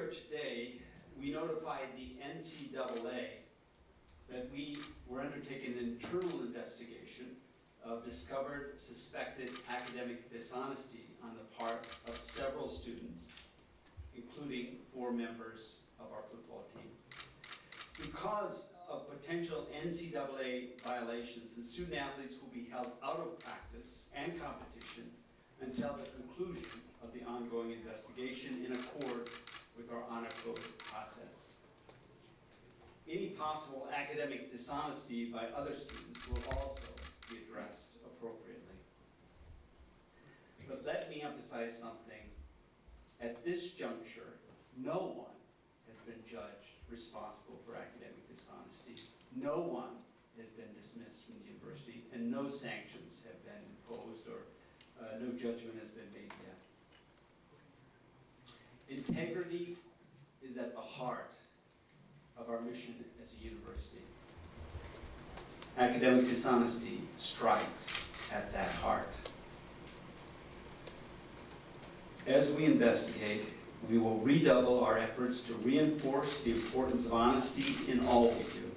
earlier today, we notified the NCAA that we were undertaking an internal investigation of discovered suspected academic dishonesty on the part of several students, including 4 members of our football team. Because of potential NCAA violations, the student athletes will be held out of practice and competition until the conclusion of the ongoing investigation in accord with our honor code process. Any possible academic dishonesty by other students will also be addressed appropriately. But let me emphasize something. At this juncture, no one has been judged responsible for academic dishonesty. No one has been dismissed from the university, and no sanctions have been imposed, or no judgment has been made yet. Integrity is at the heart of our mission as a university. Academic dishonesty strikes at that heart. As we investigate, we will redouble our efforts to reinforce the importance of honesty in all we do.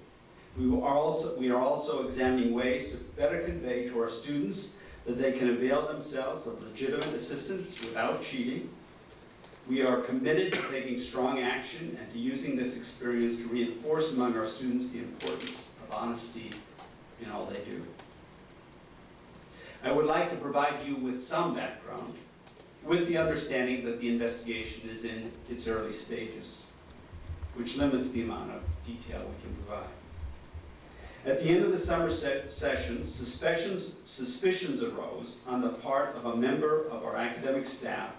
We are also examining ways to better convey to our students that they can avail themselves of legitimate assistance without cheating. We are committed to taking strong action and to using this experience to reinforce among our students the importance of honesty in all they do. I would like to provide you with some background, with the understanding that the investigation is in its early stages, which limits the amount of detail we can provide. At the end of the summer session, suspicions arose on the part of a member of our academic staff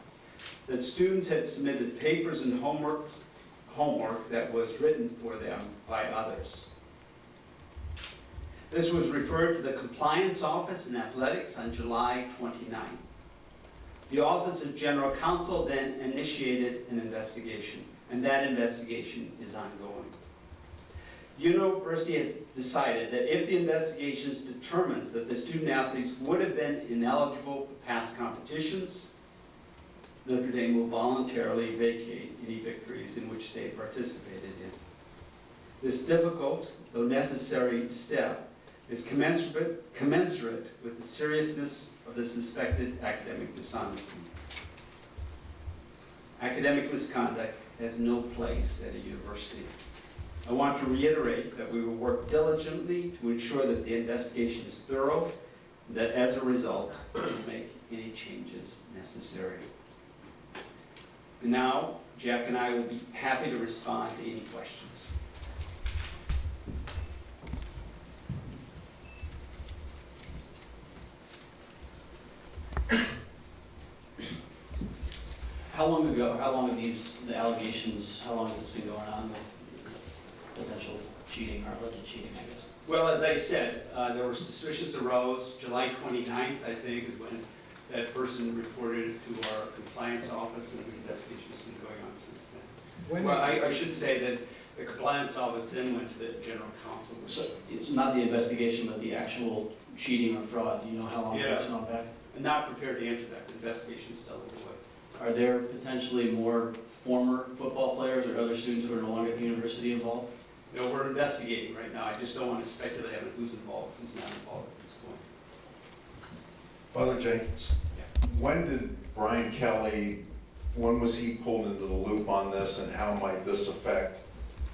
that students had submitted papers and homework that was written for them by others. This was referred to the Compliance Office in Athletics on July 29th. The Office of General Counsel then initiated an investigation, and that investigation is ongoing. The university has decided that if the investigation determines that the student athletes would have been ineligible for past competitions, Notre Dame will voluntarily vacate any victories in which they participated in. This difficult, though necessary step is commensurate with the seriousness of the suspected academic dishonesty. Academic misconduct has no place at a university. I want to reiterate that we will work diligently to ensure that the investigation is thorough, and that as a result, we will make any changes necessary. And now, Jack and I will be happy to respond to any questions. How long have the allegations, how long has this been going on with potential cheating or alleged cheating, I guess? Well, as I said, there were suspicions arose July 29th, I think, is when that person reported it to our compliance office, and the investigation has been going on since then. Well, I should say that the compliance office then went to the general counsel. So it's not the investigation, but the actual cheating or fraud. Do you know how long that's gone back? I'm not prepared to answer that. The investigation is still underway. Are there potentially more former football players or other students who are no longer at the university involved? No, we're investigating right now. I just don't want to speculate on who's involved, who's not involved at this point. Father Jenkins, when did Brian Kelly, when was he pulled into the loop on this, and how might this affect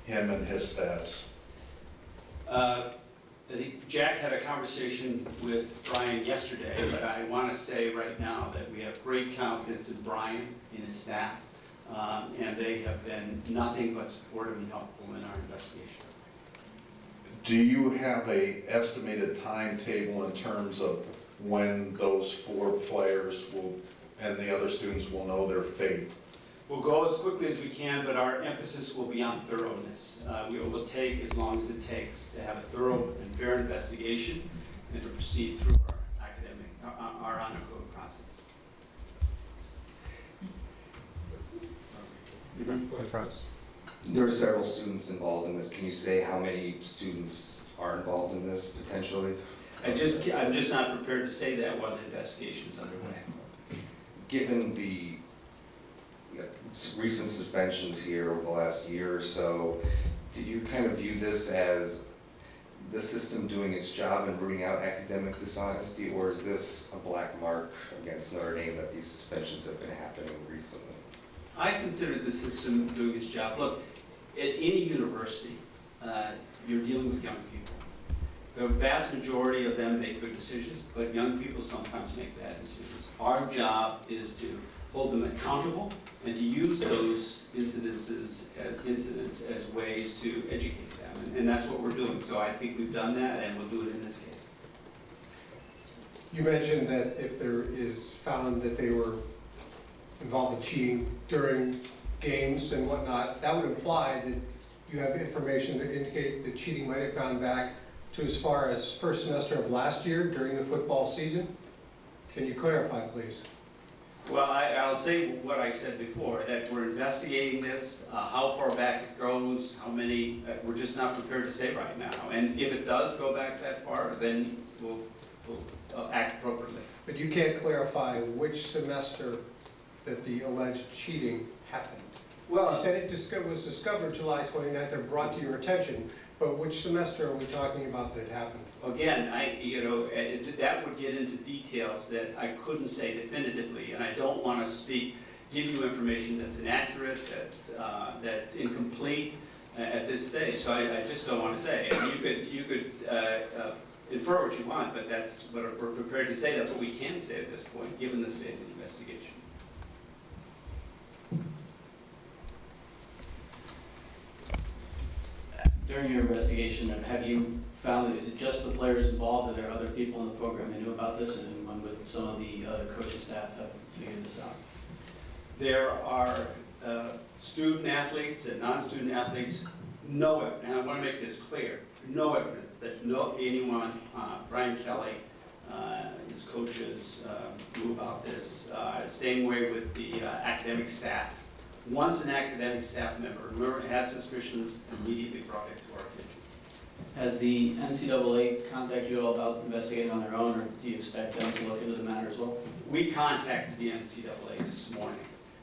him and his status? I think Jack had a conversation with Brian yesterday, but I want to say right now that we have great confidence in Brian, in his staff, and they have been nothing but supportive and helpful in our investigation. Do you have an estimated timetable in terms of when those 4 players will, and the other students will know their fate? We'll go as quickly as we can, but our emphasis will be on thoroughness. We will take as long as it takes to have a thorough and fair investigation and to proceed through our honor code process. There are several students involved in this. Can you say how many students are involved in this potentially? I'm just not prepared to say that while the investigation is underway. Given the recent suspensions here over the last year or so, do you kind of view this as the system doing its job and rooting out academic dishonesty, or is this a black mark against Notre Dame that these suspensions have been happening recently? I consider the system doing its job. Look, at any university, you're dealing with young people. The vast majority of them make good decisions, but young people sometimes make bad decisions. Our job is to hold them accountable and to use those incidents as ways to educate them. And that's what we're doing. So I think we've done that, and we'll do it in this case. You mentioned that if there is found that they were involved in cheating during games and whatnot, that would imply that you have information that indicate that cheating might have gone back to as far as first semester of last year during the football season. Can you clarify, please? Well, I'll say what I said before, that we're investigating this, how far back it goes, how many, we're just not prepared to say right now. And if it does go back that far, then we'll act appropriately. But you can't clarify which semester that the alleged cheating happened. Well, You said it was discovered July 29th or brought to your attention, but which semester are we talking about that it happened? again, that would get into details that I couldn't say definitively, and I don't want to give you information that's inaccurate, that's incomplete at this stage. So I just don't want to say. And you could infer what you want, but that's what we're prepared to say. That's what we can say at this point, given the state of the investigation. During your investigation, have you found that, is it just the players involved, are there other people in the program who knew about this, and when would some of the other coaching staff have figured this out? There are student athletes and non-student athletes, and I want to make this clear, no evidence that anyone, Brian Kelly, his coaches knew about this. Same way with the academic staff. Once an academic staff member had suspicions, immediately brought it to our attention. Has the NCAA contacted you at all about investigating on their own, or do you expect them to look into the matter as well? We contacted the NCAA this morning,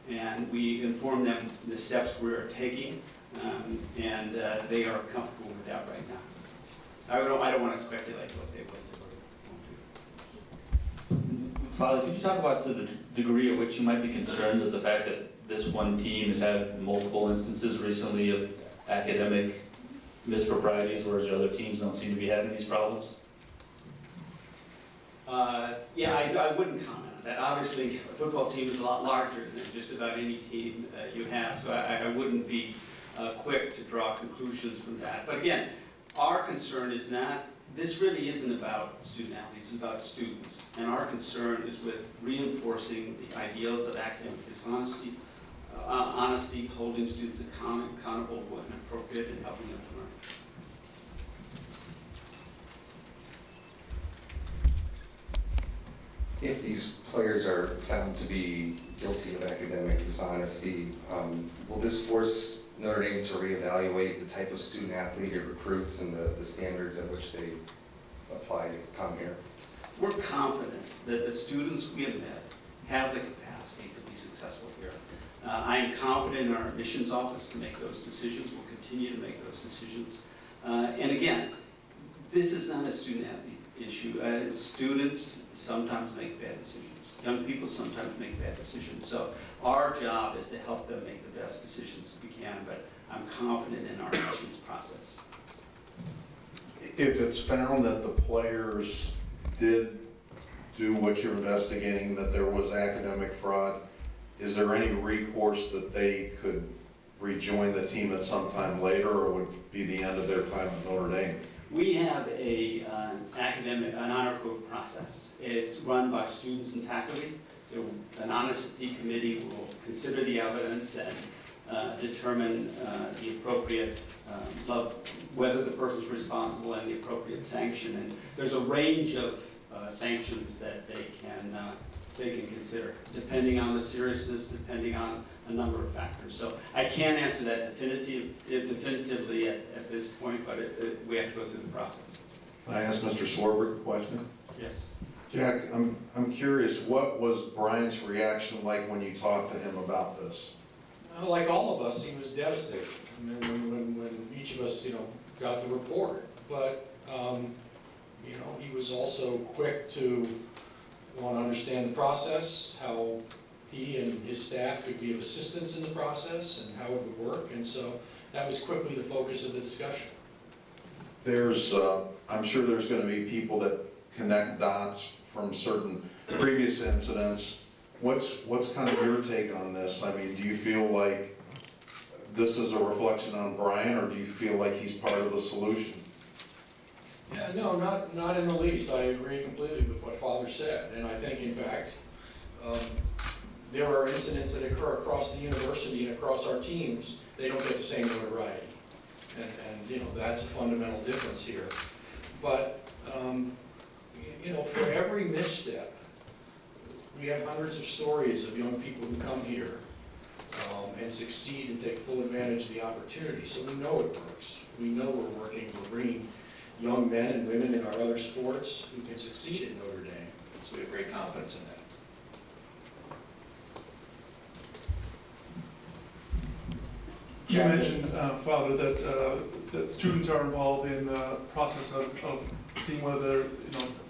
and we informed them the steps we're taking, and they are comfortable with that right now. I don't want to speculate what they will do or won't do. Father, could you talk about to the degree at which you might be concerned with the fact that this one team has had multiple instances recently of academic misproprieties, whereas the other teams don't seem to be having these problems? Yeah, I wouldn't comment on that. Obviously, a football team is a lot larger than just about any team you have, so I wouldn't be quick to draw conclusions from that. But again, our concern is not, this really isn't about student athletes, it's about students. And our concern is with reinforcing the ideals of academic dishonesty, honesty, holding students accountable when appropriate, and helping them to learn. If these players are found to be guilty of academic dishonesty, will this force Notre Dame to reevaluate the type of student athlete it recruits and the standards at which they apply to come here? We're confident that the students we have met have the capacity to be successful here. I am confident in our admissions office to make those decisions. We'll continue to make those decisions. And again, this is not a student athlete issue. Students sometimes make bad decisions. Young people sometimes make bad decisions. So our job is to help them make the best decisions we can, but I'm confident in our admissions process. If it's found that the players did do what you're investigating, that there was academic fraud, is there any recourse that they could rejoin the team at some time later, or would it be the end of their time at Notre Dame? We have an honor code process. It's run by students and faculty. An honesty committee will consider the evidence and determine the appropriate, whether the person's responsible and the appropriate sanction. And there's a range of sanctions that they can consider, depending on the seriousness, depending on a number of factors. So I can't answer that definitively at this point, but we have to go through the process. Can I ask Mr. Swarbrick a question? Yes. Jack, I'm curious, what was Brian's reaction like when you talked to him about this? Like all of us, he was devastated. I mean, when each of us, got the report. But, he was also quick to want to understand the process, how he and his staff could be of assistance in the process and how it would work. And so that was quickly the focus of the discussion. I'm sure there's gonna be people that connect dots from certain previous incidents. What's kind of your take on this? I mean, do you feel like this is a reflection on Brian, or do you feel like he's part of the solution? Yeah, no, not in the least. I agree completely with what Father said. And I think, in fact, there are incidents that occur across the university and across our teams. They don't get the same notoriety. And that's a fundamental difference here. But, for every misstep, we have hundreds of stories of young people who come here and succeed and take full advantage of the opportunity. So we know it works. We know we're bringing young men and women in our other sports who can succeed at Notre Dame. So we have great confidence in that. You mentioned, Father, that students are involved in the process of seeing whether,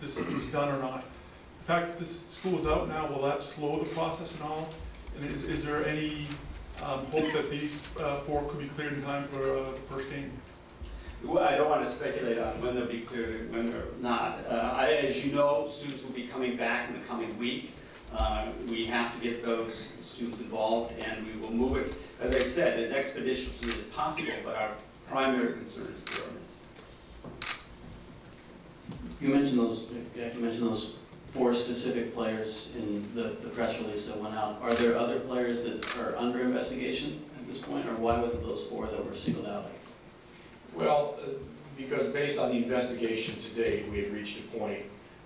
this was done or not. The fact that this school is out now, will that slow the process at all? And is there any hope that these 4 could be cleared in time for the first game? Well, I don't want to speculate on when they'll be cleared and when they're not. As you know, students will be coming back in the coming week. We have to get those students involved, and we will move it, as I said, as expeditiously as possible, but our primary concern is thoroughness. You mentioned those 4 specific players in the press release that went out. Are there other players that are under investigation at this point, or why was it those 4 that were singled out? Well, because based on the investigation to date, we had reached a point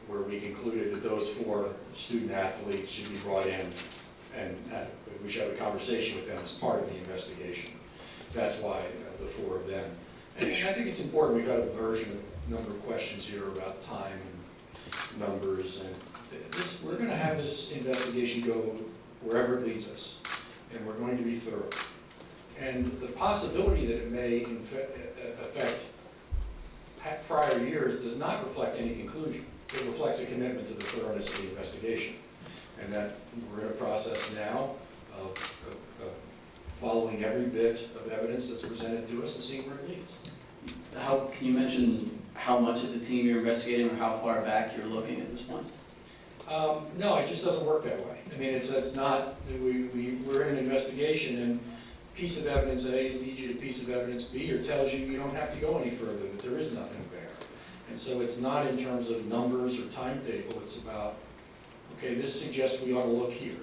where we concluded that those 4 student athletes should be brought in and we should have a conversation with them as part of the investigation. That's why the 4 of them. And I think it's important. We've got a number of questions here about time and numbers. And we're going to have this investigation go wherever it leads us. And we're going to be thorough. And the possibility that it may affect prior years does not reflect any conclusion. It reflects a commitment to the thoroughness of the investigation. And that we're in a process now of following every bit of evidence that's presented to us and seeing where it leads. Can you mention how much of the team you're investigating or how far back you're looking at this point? No, it just doesn't work that way. I mean, it's not, we're in an investigation, and piece of evidence A leads you to piece of evidence B, or tells you you don't have to go any further, that there is nothing there. And so it's not in terms of numbers or timetable, it's about, okay, this suggests we ought to look here,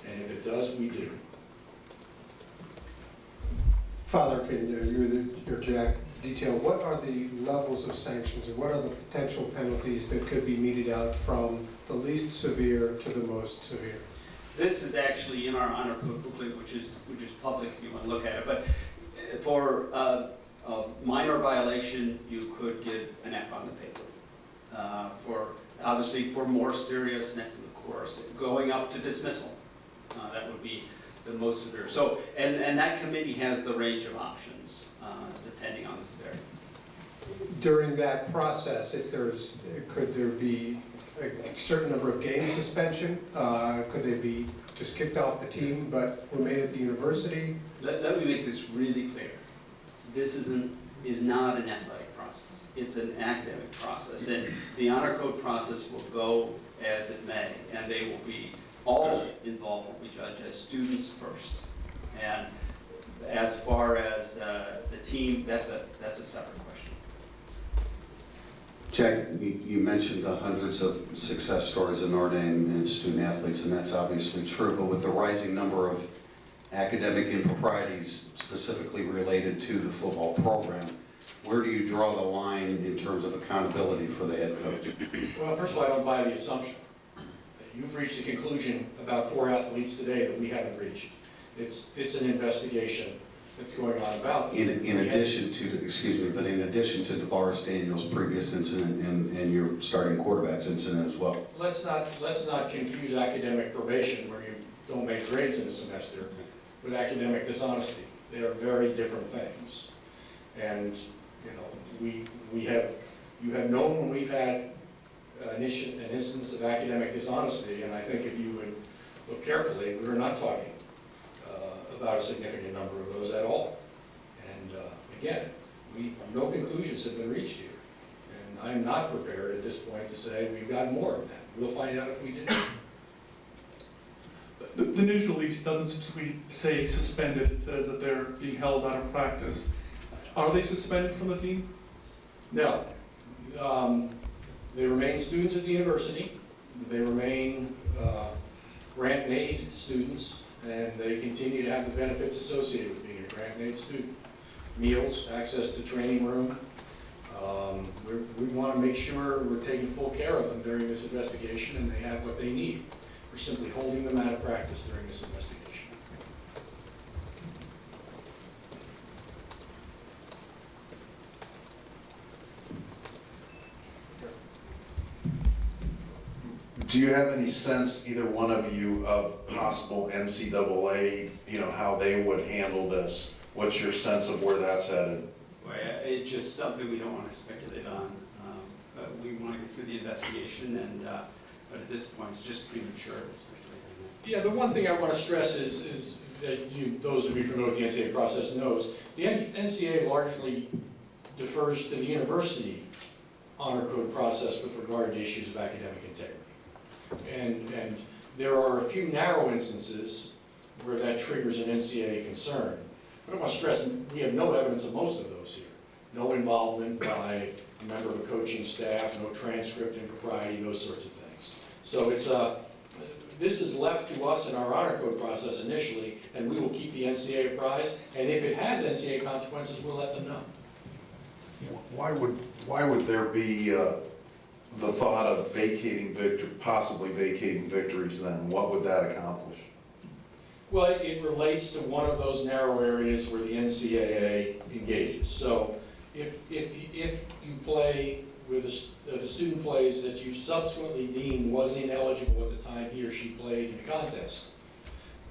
and if it does, we do. Father, can your Jack detail what are the levels of sanctions and what are the potential penalties that could be meted out from the least severe to the most severe? This is actually in our honor code booklet, which is public if you want to look at it. But for a minor violation, you could get an F on the paper. Obviously, for more serious, of course, going up to dismissal, that would be the most severe. So, and that committee has the range of options depending on the severity. During that process, could there be a certain number of game suspension? Could they be just kicked off the team but remain at the university? Let me make this really clear. This is not an athletic process. It's an academic process. And the honor code process will go as it may, and they will be all involved, will be judged as students first. And as far as the team, that's a separate question. Jack, you mentioned the hundreds of success stories in Notre Dame and student athletes, and that's obviously true, but with the rising number of academic improprieties specifically related to the football program, where do you draw the line in terms of accountability for the head coach? Well, first of all, I don't buy the assumption. You've reached a conclusion about 4 athletes today that we haven't reached. It's an investigation that's going on about them. In addition to DeVaris Daniel's previous incident and your starting quarterback's incident as well. Let's not confuse academic probation where you don't make grades in a semester with academic dishonesty. They are very different things. And, you know, you have known when we've had an instance of academic dishonesty, and I think if you would look carefully, we're not talking about a significant number of those at all. And again, no conclusions have been reached here. And I'm not prepared at this point to say we've got more of them. We'll find out if we do. The news release doesn't specifically say suspended, it says that they're being held out of practice. Are they suspended from the team? No. They remain students at the university. They remain grant and aid students, and they continue to have the benefits associated with being a grant and aid student. Meals, access to training room. We want to make sure we're taking full care of them during this investigation and they have what they need. We're simply holding them out of practice during this investigation. Do you have any sense, either one of you, of possible NCAA, how they would handle this? What's your sense of where that's headed? Well, it's just something we don't want to speculate on. But we want to get through the investigation, and but at this point, it's just premature to speculate on that. Yeah, the one thing I want to stress is that those of you familiar with the NCAA process knows, the NCAA largely defers to the university honor code process with regard to issues of academic integrity. And there are a few narrow instances where that triggers an NCAA concern. But I want to stress, we have no evidence of most of those here. No involvement by a member of a coaching staff, no transcript impropriety, those sorts of things. So this is left to us in our honor code process initially, and we will keep the NCAA apprised. And if it has NCAA consequences, we'll let them know. Why would there be the thought of possibly vacating victories then? What would that accomplish? Well, it relates to one of those narrow areas where the NCAA engages. So if you play with a student plays that you subsequently deem was ineligible at the time he or she played in a contest,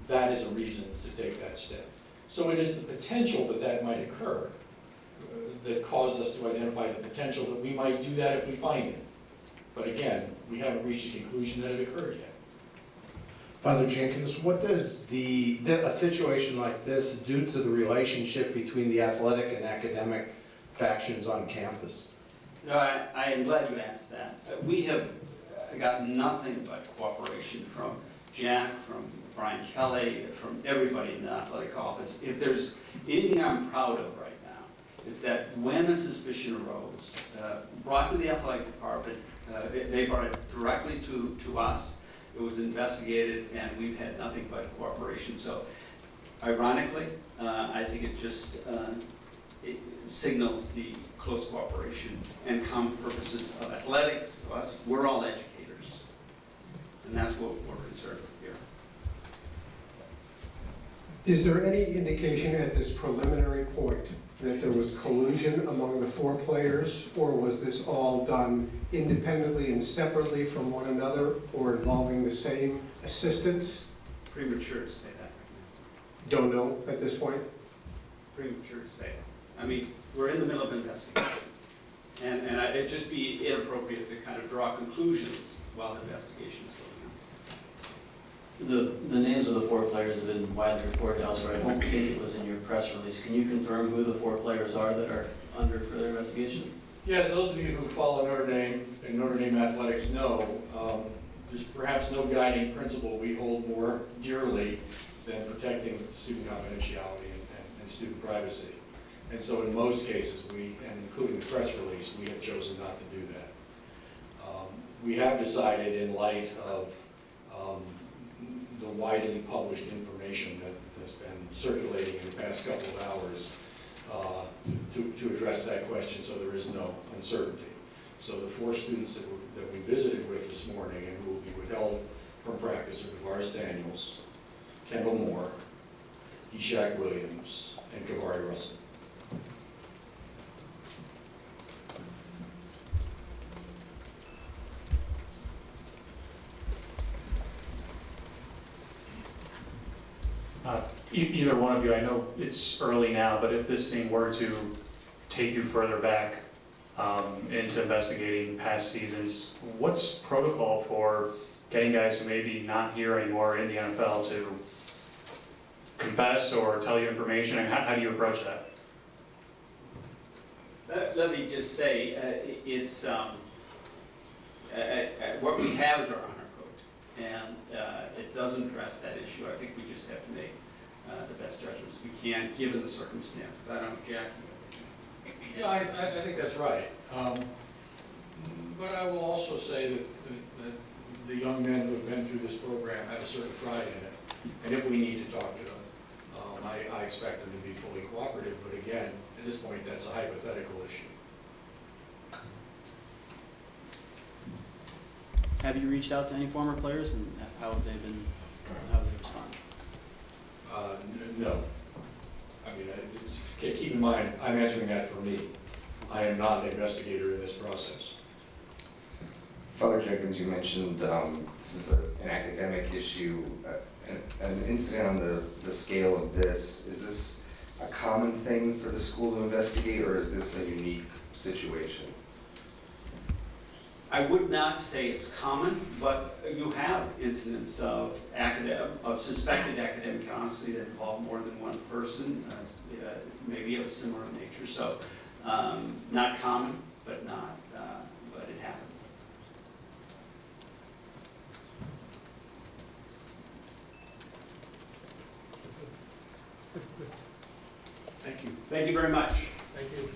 that is a reason to take that step. So it is the potential that might occur that caused us to identify the potential that we might do that if we find it. But again, we haven't reached a conclusion that it occurred yet. Father Jenkins, what does a situation like this do to the relationship between the athletic and academic factions on campus? No, I am glad you asked that. We have gotten nothing but cooperation from Jack, from Brian Kelly, from everybody in the athletic office. If there's anything I'm proud of right now, it's that when a suspicion arose, brought to the athletic department, they brought it directly to us. It was investigated, and we've had nothing but cooperation. So, ironically, I think it just it signals the close cooperation and common purposes of athletics. Us, we're all educators, and that's what we're concerned with here. Is there any indication at this preliminary point that there was collusion among the four players, or was this all done independently and separately from one another, or involving the same assistants? Premature to say that right Don't know at this point. now. Premature to say it. I mean, we're in the middle of investigation, and it'd just be inappropriate to kind of draw conclusions while the investigation is going on. The names of the four players have been widely reported elsewhere. I don't think it was in your press release. Can you confirm who the four players are that are under further investigation? Yes, those of you who follow Notre Dame and Notre Dame athletics know there's perhaps no guiding principle we hold more dearly than protecting student confidentiality and student privacy. And so in most cases, and including the press release, we have chosen not to do that. We have decided, in light of the widely published information that has been circulating in the past couple of hours, to address that question so there is no uncertainty. So the four students that we visited with this morning and who will be withheld from practice are DeVaris Daniels, Kendall Moore, Ishak Williams, and Kavari Russell. Either one of you, I know it's early now, but if this thing were to take you further back into investigating past seasons, what's protocol for getting guys who maybe not here anymore in the NFL to confess or tell you information? And how do you approach that? Let me just say, it's, what we have is our honor code, and it doesn't address that issue. I think we just have to make the best judgments we can, given the circumstances. I don't know, Jack. Yeah, I think that's right. But I will also say that the young men who have been through this program have a certain pride in it. And if we need to talk to them, I expect them to be fully cooperative. But again, at this point, that's a hypothetical issue. Have you reached out to any former players, and how have they responded? No. I mean, keep in mind, I'm answering that for me. I am not an investigator in this process. Father Jenkins, you mentioned this is an academic issue. An incident on the scale of this, is this a common thing for the school to investigate, or is this a unique situation? I would not say it's common, but you have incidents of suspected academic honesty that involve more than one person, maybe of a similar nature. So, not common, but but it happens. Thank you. Thank you very much. Thank you.